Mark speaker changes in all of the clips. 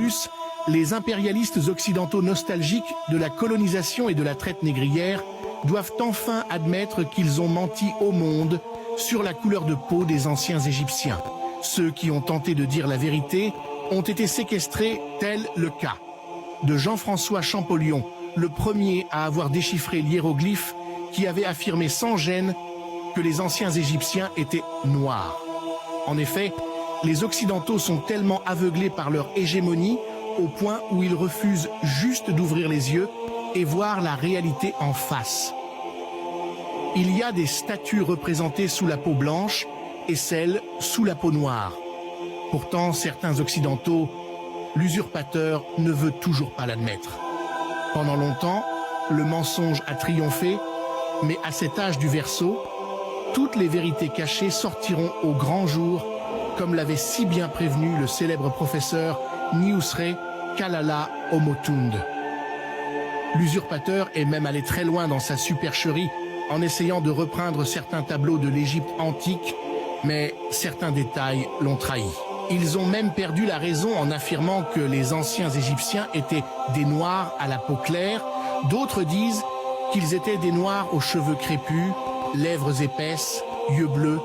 Speaker 1: plus, les impérialistes occidentaux nostalgiques de la colonisation et de la traite négrière doivent enfin admettre qu'ils ont menti au monde sur la couleur de peau des anciens Égyptiens. Ceux qui ont tenté de dire la vérité ont été séquestrés, tel le cas de Jean-François Champollion, le premier à avoir déchiffré l'hiéroglyphe qui avait affirmé sans gêne que les anciens Égyptiens étaient noirs. En effet, les Occidentaux sont tellement aveuglés par leur hégémonie au point où ils refusent juste d'ouvrir les yeux et voir la réalité en face. Il y a des statues représentées sous la peau blanche et celles sous la peau noire. Pourtant, certains Occidentaux, l'usurpateur ne veut toujours pas l'admettre. Pendant longtemps, le mensonge a triomphé, mais à cet âge du Verseau, toutes les vérités cachées sortiront au grand jour, comme l'avait si bien prévenu le célèbre professeur Niuseré Kalala Omotunde. L'usurpateur est même allé très loin dans sa supercherie en essayant de repeindre certains tableaux de l'Égypte antique, mais certains détails l'ont trahi. Ils ont même perdu la raison en affirmant que les anciens Égyptiens étaient des Noirs à la peau claire. D'autres disent qu'ils étaient des Noirs aux cheveux crépus, lèvres épaisses, yeux bleus.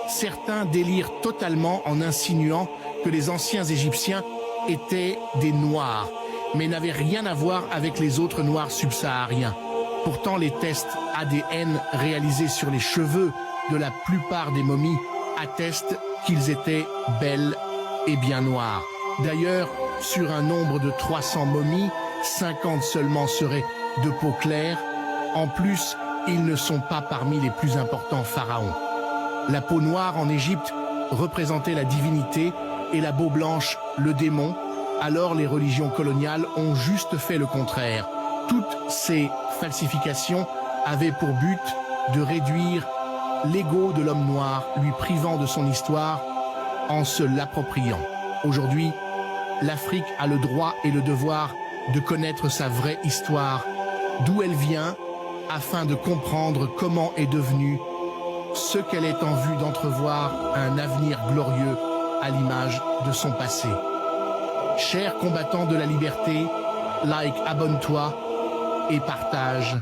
Speaker 1: Certains délirent totalement en insinuant que les anciens Égyptiens étaient des Noirs, mais n'avaient rien à voir avec les autres Noirs subsahariens. Pourtant, les tests ADN réalisés sur les cheveux de la plupart des momies attestent qu'ils étaient bel et bien noirs. D'ailleurs, sur un nombre de 300 momies, 50 seulement seraient de peau claire. En plus, ils ne sont pas parmi les plus importants pharaons. La peau noire en Égypte représentait la divinité et la peau blanche le démon. Alors les religions coloniales ont juste fait le contraire. Toutes ces falsifications avaient pour but de réduire l'ego de l'homme noir, lui privant de son histoire en se l'appropriant. Aujourd'hui, l'Afrique a le droit et le devoir de connaître sa vraie histoire, d'où elle vient, afin de comprendre comment est devenue ce qu'elle est en vue d'entrevoir un avenir glorieux à l'image de son passé. Chers combattants de la liberté, like, abonne-toi et partage.